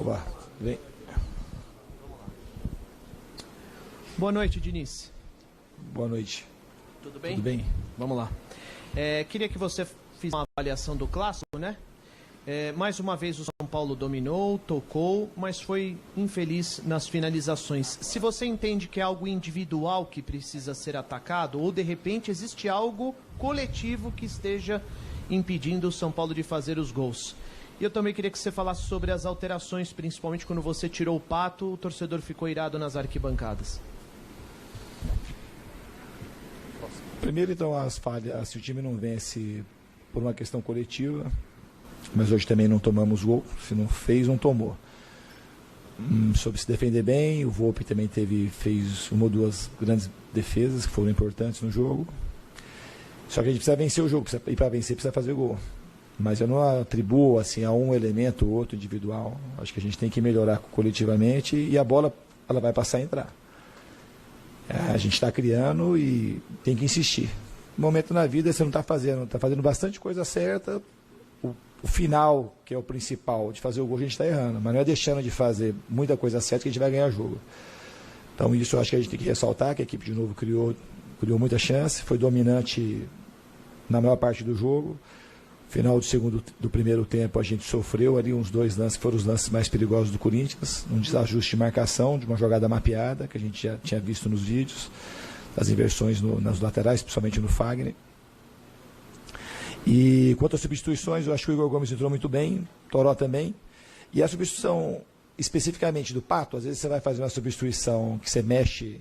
Oba, vem. Boa noite, Diniz. Boa noite. Tudo bem? Tudo bem. Vamos lá. Queria que você fizesse uma avaliação do clássico, né? Mais uma vez o São Paulo dominou, tocou, mas foi infeliz nas finalizações. Se você entende que é algo individual que precisa ser atacado, ou de repente existe algo coletivo que esteja impedindo o São Paulo de fazer os gols. E eu também queria que você falasse sobre as alterações, principalmente quando você tirou o Pato, o torcedor ficou irado nas arquibancadas. Primeiro, então, as falhas, se o time não vence por uma questão coletiva, mas hoje também não tomamos gol, se não fez, não tomou. Soube se defender bem, o Volpi também fez uma ou duas grandes defesas que foram importantes no jogo. Só que a gente precisa vencer o jogo, e para vencer precisa fazer gol. Mas eu não atribuo assim, a um elemento ou outro individual. Acho que a gente tem que melhorar coletivamente e a bola ela vai passar a entrar. A gente está criando e tem que insistir. No momento na vida você não está fazendo bastante coisa certa. O final, que é o principal, de fazer o gol, a gente está errando. Mas não é deixando de fazer muita coisa certa que a gente vai ganhar jogo. Então isso eu acho que a gente tem que ressaltar, que a equipe de novo criou muita chance, foi dominante na maior parte do jogo. Final do primeiro tempo a gente sofreu ali uns 2 lances que foram os lances mais perigosos do Corinthians, um desajuste de marcação, de uma jogada mapeada, que a gente já tinha visto nos vídeos, as inversões nas laterais, principalmente no Fagner. E quanto às substituições, eu acho que o Igor Gomes entrou muito bem, Toró também. E a substituição especificamente do Pato, às vezes você vai fazer uma substituição que você mexe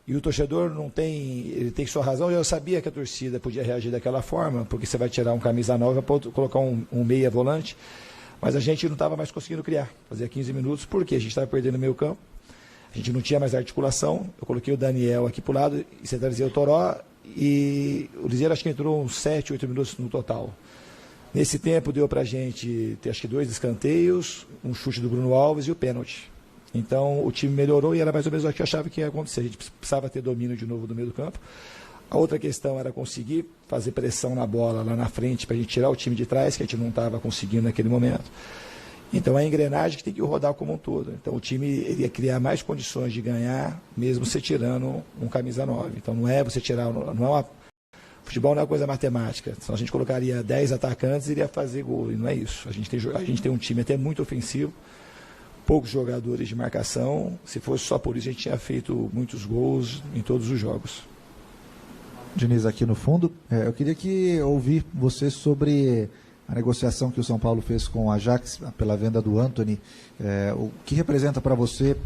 e o torcedor ele tem sua razão. Eu sabia que a torcida podia reagir daquela forma, porque você vai tirar um camisa 9 para colocar um meia volante, mas a gente não estava mais conseguindo criar. Fazia 15 minutos, porque a gente estava perdendo o meio campo, a gente não tinha mais articulação. Eu coloquei o Daniel aqui para o lado e centralizei o Toró, e o Liseiro acho que entrou uns 7, 8 minutos no total. Nesse tempo deu para a gente ter acho que 2 escanteios, um chute do Bruno Alves e o pênalti. Então o time melhorou e era mais ou menos o que eu achava que ia acontecer. A gente precisava ter domínio de novo do meio do campo. A outra questão era conseguir fazer pressão na bola lá na frente para a gente tirar o time de trás, que a gente não estava conseguindo naquele momento. Então é a engrenagem que tem que rodar como um todo. Então o time iria criar mais condições de ganhar, mesmo você tirando um camisa 9. Então não é você tirar, futebol não é uma coisa matemática. Senão a gente colocaria 10 atacantes e iria fazer gol, e não é isso. A gente tem um time até muito ofensivo, poucos jogadores de marcação. Se fosse só por isso, a gente tinha feito muitos gols em todos os jogos. Diniz, aqui no fundo, eu queria ouvir você sobre a negociação que o São Paulo fez com o Ajax pela venda do Antony. O que representa para você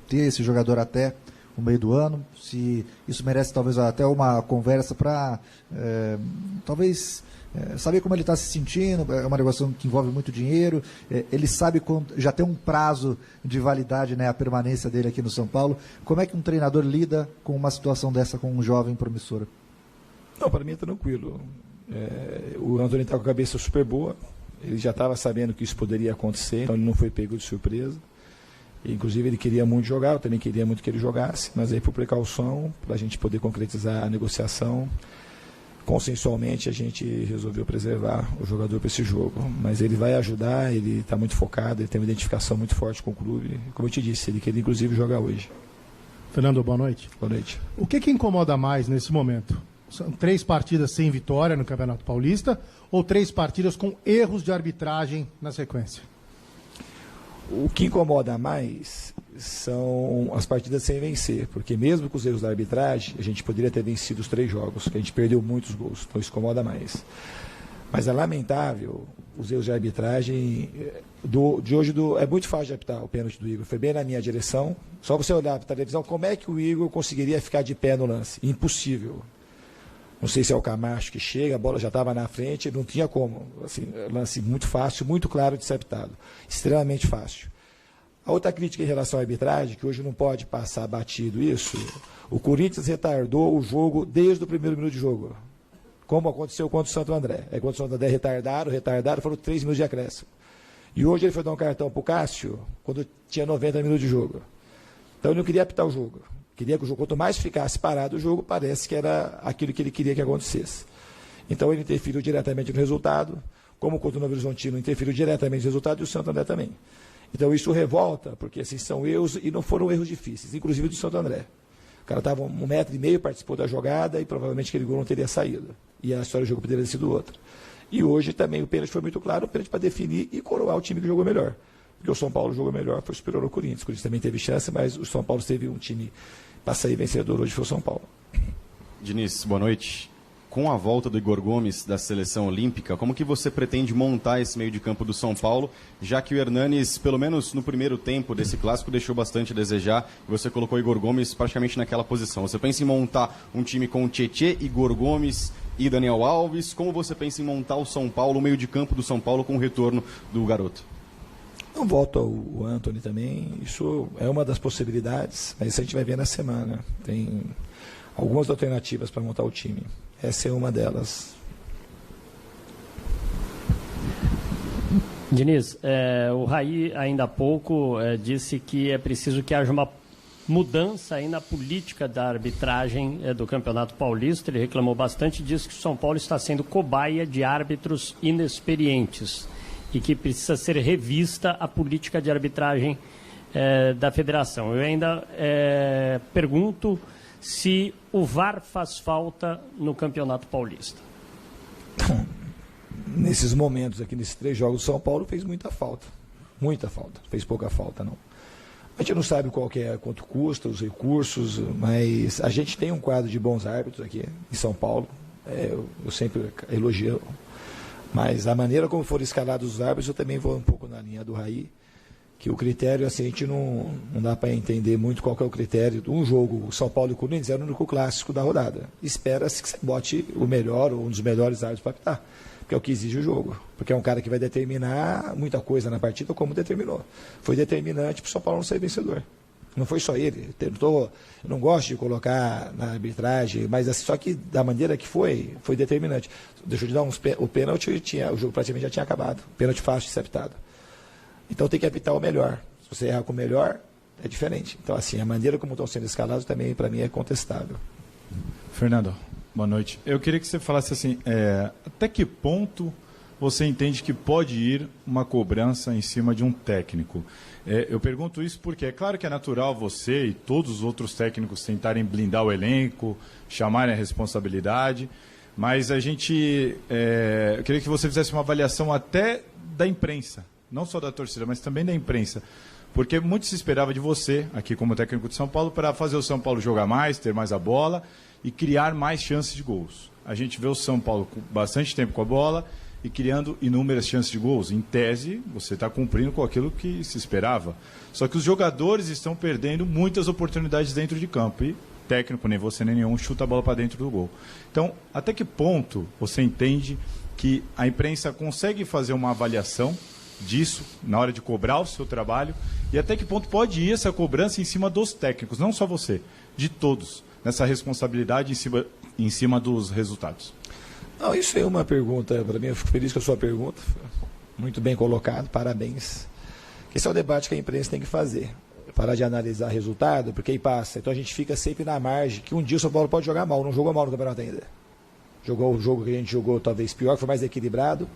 ter esse jogador até o meio do ano? Se isso merece talvez até uma conversa para talvez saber como ele está se sentindo. É uma negociação que envolve muito dinheiro. Ele sabe já tem um prazo de validade, né, a permanência dele aqui no São Paulo. Como é que um treinador lida com uma situação dessa com um jovem promissor? Não, para mim é tranquilo. O Antony está com a cabeça super boa. Ele já estava sabendo que isso poderia acontecer, então ele não foi pego de surpresa. Inclusive ele queria muito jogar, eu também queria muito que ele jogasse, mas aí por precaução, para a gente poder concretizar a negociação, consensualmente a gente resolveu preservar o jogador para esse jogo. Mas ele vai ajudar, ele está muito focado, ele tem uma identificação muito forte com o clube. Como eu te disse, ele queria inclusive jogar hoje. Fernando, boa noite. Boa noite. O que incomoda mais nesse momento? São 3 partidas sem vitória no Campeonato Paulista ou 3 partidas com erros de arbitragem na sequência? O que incomoda mais são as partidas sem vencer, porque mesmo com os erros da arbitragem, a gente poderia ter vencido os 3 jogos, porque a gente perdeu muitos gols, então isso incomoda mais. Mas é lamentável os erros de arbitragem de hoje. É muito fácil de apitar o pênalti do Igor, foi bem na minha direção. Só você olhar para a televisão, como é que o Igor conseguiria ficar de pé no lance? Impossível. Não sei se é o Camacho que chega, a bola já estava na frente, não tinha como. Assim, lance muito fácil, muito claro de ser apitado. Extremamente fácil. A outra crítica em relação à arbitragem, que hoje não pode passar batido isso, o Corinthians retardou o jogo desde o primeiro minuto de jogo, como aconteceu contra o Santo André. Contra o Santo André retardaram, foram 3 minutos de acréscimo. E hoje ele foi dar um cartão para o Cássio quando tinha 90 minutos de jogo. Então ele não queria apitar o jogo. Queria que o jogo, quanto mais ficasse parado o jogo, parece que era aquilo que ele queria que acontecesse. Então ele interferiu diretamente no resultado, como contra o Novo Horizontino interferiu diretamente no resultado, e o Santo André também. Então isso revolta, porque assim, são erros, e não foram erros difíceis, inclusive do Santo André. O cara estava 1,5 metro, participou da jogada e provavelmente aquele gol não teria saído. E a história do jogo poderia ter sido outra. E hoje também o pênalti foi muito claro, o pênalti para definir e coroar o time que jogou melhor. Porque o São Paulo jogou melhor, foi superior ao Corinthians. O Corinthians também teve chance, mas o São Paulo teve um time para sair vencedor, hoje foi o São Paulo. Diniz, boa noite. Com a volta do Igor Gomes da seleção olímpica, como que você pretende montar esse meio de campo do São Paulo, já que o Hernanes, pelo menos no primeiro tempo desse clássico, deixou bastante a desejar e você colocou o Igor Gomes praticamente naquela posição. Você pensa em montar um time com Tietê, Igor Gomes e Daniel Alves? Como você pensa em montar o São Paulo, o meio de campo do São Paulo com o retorno do garoto? Não volta o Antony também, isso é uma das possibilidades, mas isso a gente vai ver na semana. Tem algumas alternativas para montar o time. Essa é uma delas. Diniz, o Raí ainda há pouco disse que é preciso que haja uma mudança aí na política da arbitragem do Campeonato Paulista. Ele reclamou bastante disso, que o São Paulo está sendo cobaia de árbitros inexperientes e que precisa ser revista a política de arbitragem da federação. Eu ainda pergunto se o VAR faz falta no Campeonato Paulista. Nesses momentos aqui, nesses 3 jogos, o São Paulo fez muita falta. Muita falta. Fez pouca falta, não. A gente não sabe quanto custa, os recursos, mas a gente tem um quadro de bons árbitros aqui em São Paulo. Eu sempre elogio. Mas a maneira como foram escalados os árbitros, eu também vou um pouco na linha do Raí. Que o critério, assim, a gente não dá para entender muito qual que é o critério. Um jogo, São Paulo e Corinthians, era o único clássico da rodada. Espera-se que você bote o melhor, ou um dos melhores árbitros para apitar, porque é o que exige o jogo. Porque é um cara que vai determinar muita coisa na partida, como determinou. Foi determinante para o São Paulo não ser vencedor. Não foi só ele. Eu não gosto de colocar na arbitragem, mas assim, só que da maneira que foi determinante. Deixa eu te dar o pênalti, o jogo praticamente já tinha acabado. Pênalti fácil de ser apitado. Então tem que apitar o melhor. Se você errar com o melhor, é diferente. Então, assim, a maneira como estão sendo escalados também, para mim, é contestável. Fernando, boa noite. Eu queria que você falasse assim, até que ponto você entende que pode ir uma cobrança em cima de um técnico? Eu pergunto isso porque é claro que é natural você e todos os outros técnicos tentarem blindar o elenco, chamarem a responsabilidade, mas eu queria que você fizesse uma avaliação até da imprensa. Não só da torcida, mas também da imprensa. Porque muito se esperava de você, aqui como técnico de São Paulo, para fazer o São Paulo jogar mais, ter mais a bola e criar mais chances de gols. A gente vê o São Paulo com bastante tempo com a bola e criando inúmeras chances de gols. Em tese, você está cumprindo com aquilo que se esperava. Só que os jogadores estão perdendo muitas oportunidades dentro de campo. E técnico, nem você nem nenhum, chuta a bola para dentro do gol. Então, até que ponto você entende que a imprensa consegue fazer uma avaliação disso, na hora de cobrar o seu trabalho, e até que ponto pode ir essa cobrança em cima dos técnicos, não só você, de todos, nessa responsabilidade em cima dos resultados? Não, isso é uma pergunta, para mim, eu fico feliz com a sua pergunta, muito bem colocado, parabéns. Esse é o debate que a imprensa tem que fazer, parar de analisar resultado, porque aí passa, então a gente fica sempre na margem, que um dia o São Paulo pode jogar mal, não jogou mal no campeonato ainda. Jogou o jogo que a gente jogou talvez pior, que foi mais equilibrado,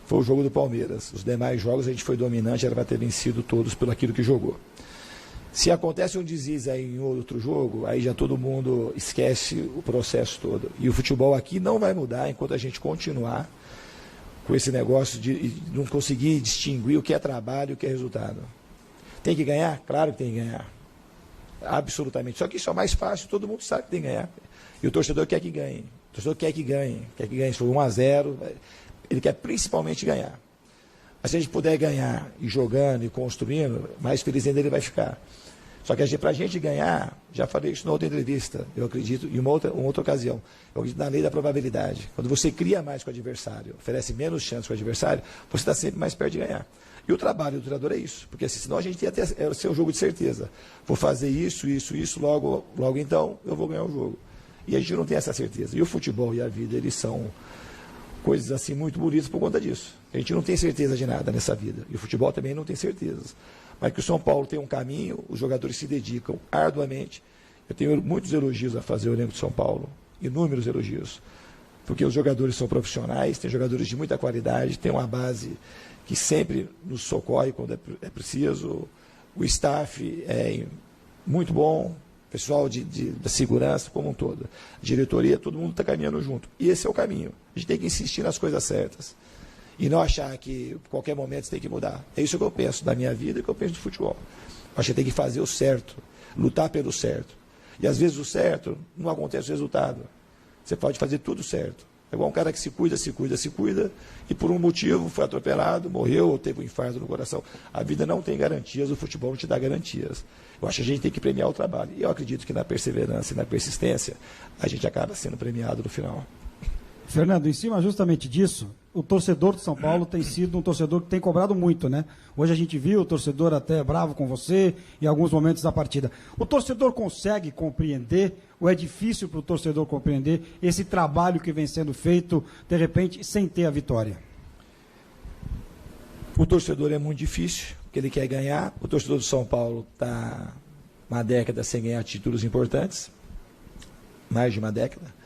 foi o jogo do Palmeiras. Os demais jogos a gente foi dominante, era para ter vencido todos pelo aquilo que jogou. Se acontece um deslize aí em outro jogo, aí já todo mundo esquece o processo todo. E o futebol aqui não vai mudar enquanto a gente continuar com esse negócio de não conseguir distinguir o que é trabalho e o que é resultado. Tem que ganhar? Claro que tem que ganhar. Absolutamente. Só que isso é mais fácil, todo mundo sabe que tem que ganhar. E o torcedor quer que ganhe. O torcedor quer que ganhe. Quer que ganhe. Se for 1-0... ele quer principalmente ganhar. Mas se a gente puder ganhar e jogando e construindo, mais feliz ainda ele vai ficar. Só que para a gente ganhar, já falei isso na outra entrevista, eu acredito, em uma outra ocasião, eu acredito na lei da probabilidade. Quando você cria mais com o adversário, oferece menos chance com o adversário, você está sempre mais perto de ganhar. E o trabalho do treinador é isso, porque senão a gente ia ter ser um jogo de certeza. Vou fazer isso, logo então eu vou ganhar o jogo. E a gente não tem essa certeza. E o futebol e a vida, eles são coisas assim muito bonitas por conta disso. A gente não tem certeza de nada nessa vida. E o futebol também não tem certezas. Mas que o São Paulo tem um caminho, os jogadores se dedicam arduamente. Eu tenho muitos elogios a fazer ao elenco de São Paulo, inúmeros elogios. Porque os jogadores são profissionais, tem jogadores de muita qualidade, tem uma base que sempre nos socorre quando é preciso. O staff é muito bom, pessoal da segurança como um todo. A diretoria, todo mundo está caminhando junto. E esse é o caminho. A gente tem que insistir nas coisas certas. E não achar que a qualquer momento você tem que mudar. É isso que eu penso da minha vida e que eu penso do futebol. Acho que tem que fazer o certo, lutar pelo certo. E às vezes o certo não acontece o resultado. Você pode fazer tudo certo. É igual um cara que se cuida, e por um motivo foi atropelado, morreu ou teve um infarto no coração. A vida não tem garantias, o futebol não te dá garantias. Eu acho que a gente tem que premiar o trabalho. E eu acredito que na perseverança e na persistência, a gente acaba sendo premiado no final. Fernando, em cima justamente disso, o torcedor de São Paulo tem sido um torcedor que tem cobrado muito, né? Hoje a gente viu o torcedor até bravo com você em alguns momentos da partida. O torcedor consegue compreender, ou é difícil para o torcedor compreender esse trabalho que vem sendo feito, de repente, sem ter a vitória? O torcedor é muito difícil, porque ele quer ganhar. O torcedor do São Paulo está uma década sem ganhar títulos importantes, mais de uma década.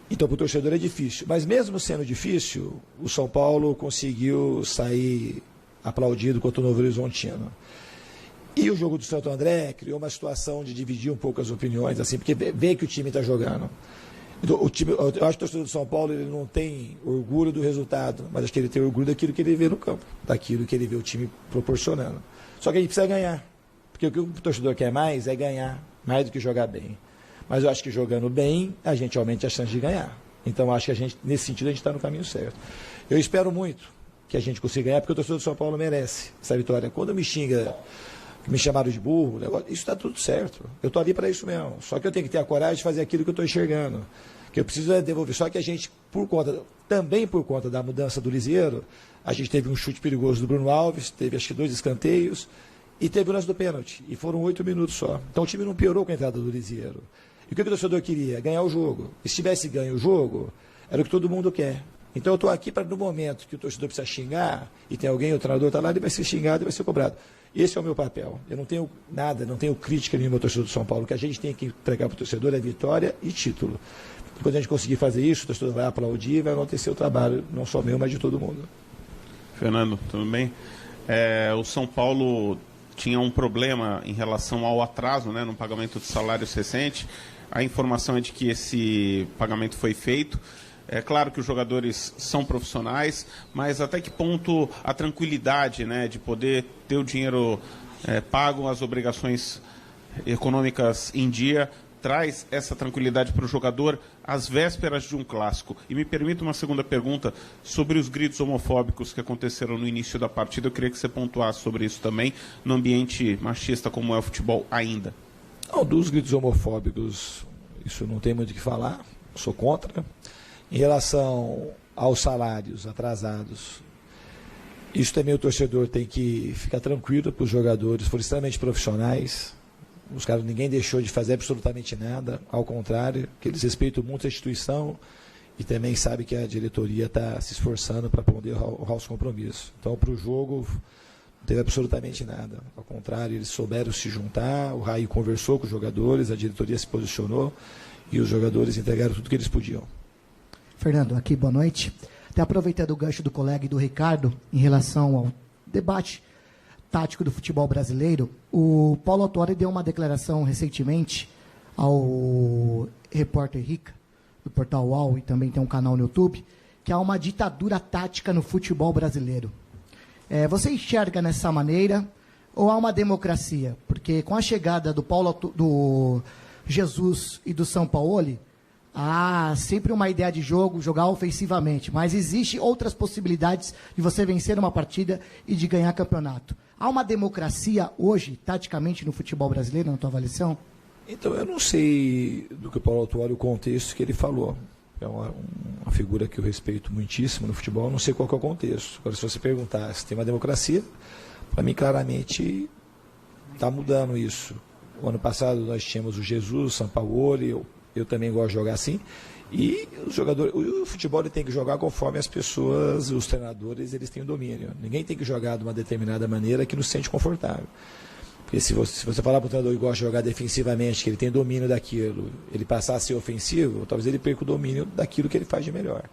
Então, para o torcedor é difícil. Mas mesmo sendo difícil, o São Paulo conseguiu sair aplaudido contra o Novo Horizontino. E o jogo do Santo André criou uma situação de dividir um pouco as opiniões, assim, porque vê que o time está jogando. Então, eu acho que o torcedor do São Paulo ele não tem orgulho do resultado, mas acho que ele tem orgulho daquilo que ele vê no campo, daquilo que ele vê o time proporcionando. Só que a gente precisa ganhar, porque o que o torcedor quer mais é ganhar, mais do que jogar bem. Mas eu acho que jogando bem, a gente aumenta a chance de ganhar. Então, acho que a gente, nesse sentido, a gente está no caminho certo. Eu espero muito que a gente consiga ganhar, porque o torcedor do São Paulo merece essa vitória. Quando me chamaram de burro, isso está tudo certo. Eu estou ali para isso mesmo. Só que eu tenho que ter a coragem de fazer aquilo que eu estou enxergando. Que eu preciso é devolver. Só que a gente, também por conta da mudança do Lisieiro, a gente teve um chute perigoso do Bruno Alves, teve acho que 2 escanteios, e teve o lance do pênalti. E foram 8 minutos só. Então o time não piorou com a entrada do Lisieiro. E o que o torcedor queria? Ganhar o jogo. E se tivesse ganho o jogo, era o que todo mundo quer. Então eu estou aqui para, no momento que o torcedor precisa xingar, e tem alguém, o treinador está lá, ele vai ser xingado e vai ser cobrado. Esse é o meu papel. Eu não tenho nada, não tenho crítica nenhuma ao torcedor do São Paulo. O que a gente tem que entregar para o torcedor é vitória e título. E quando a gente conseguir fazer isso, o torcedor vai aplaudir e vai enaltecer o trabalho, não só meu, mas de todo mundo. Fernando, tudo bem? O São Paulo tinha um problema em relação ao atraso, né, no pagamento de salários recente. A informação é de que esse pagamento foi feito. É claro que os jogadores são profissionais, mas até que ponto a tranquilidade, né, de poder ter o dinheiro pago, as obrigações econômicas em dia, traz essa tranquilidade para o jogador às vésperas de um clássico? E me permita uma segunda pergunta sobre os gritos homofóbicos que aconteceram no início da partida. Eu queria que você pontuasse sobre isso também, no ambiente machista como é o futebol ainda. Não, dos gritos homofóbicos, isso não tem muito o que falar, sou contra. Em relação aos salários atrasados, isso também o torcedor tem que ficar tranquilo, para os jogadores foram extremamente profissionais, os caras, ninguém deixou de fazer absolutamente nada, ao contrário, que eles respeitam muito a instituição e também sabem que a diretoria está se esforçando para poder honrar os compromissos. Então, para o jogo, não teve absolutamente nada. Ao contrário, eles souberam se juntar, o Raí conversou com os jogadores, a diretoria se posicionou e os jogadores entregaram tudo que eles podiam. Fernando, aqui, boa noite. Até aproveitando o gancho do colega e do Ricardo, em relação ao debate tático do futebol brasileiro, o Paulo Autuori deu uma declaração recentemente ao repórter Rica, do Portal UOL, e também tem um canal no YouTube, que há uma ditadura tática no futebol brasileiro. Você enxerga nessa maneira ou há uma democracia? Porque com a chegada do Jesus e do Sampaoli, há sempre uma ideia de jogo, jogar ofensivamente, mas existem outras possibilidades de você vencer uma partida e de ganhar campeonato. Há uma democracia hoje, taticamente, no futebol brasileiro, na tua avaliação? Então, eu não sei do que o Paulo Autuori, o contexto que ele falou. É uma figura que eu respeito muitíssimo no futebol, eu não sei qual que é o contexto. Agora, se você perguntar se tem uma democracia, para mim, claramente, está mudando isso. O ano passado nós tínhamos o Jesus, o Sampaoli, eu também gosto de jogar assim, e os jogadores, o futebol ele tem que jogar conforme as pessoas, os treinadores, eles têm o domínio. Ninguém tem que jogar de uma determinada maneira que não se sente confortável. Porque se você falar para o treinador que gosta de jogar defensivamente, que ele tem domínio daquilo, ele passar a ser ofensivo, talvez ele perca o domínio daquilo que ele faz de melhor.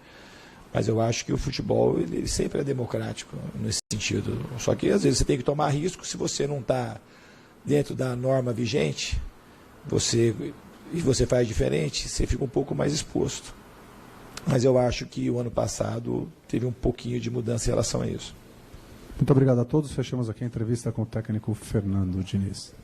Mas eu acho que o futebol ele sempre é democrático nesse sentido. Só que às vezes você tem que tomar risco. Se você não está dentro da norma vigente, você faz diferente, você fica um pouco mais exposto. Mas eu acho que o ano passado teve um pouquinho de mudança em relação a isso. Muito obrigado a todos. Fechamos aqui a entrevista com o técnico Fernando Diniz.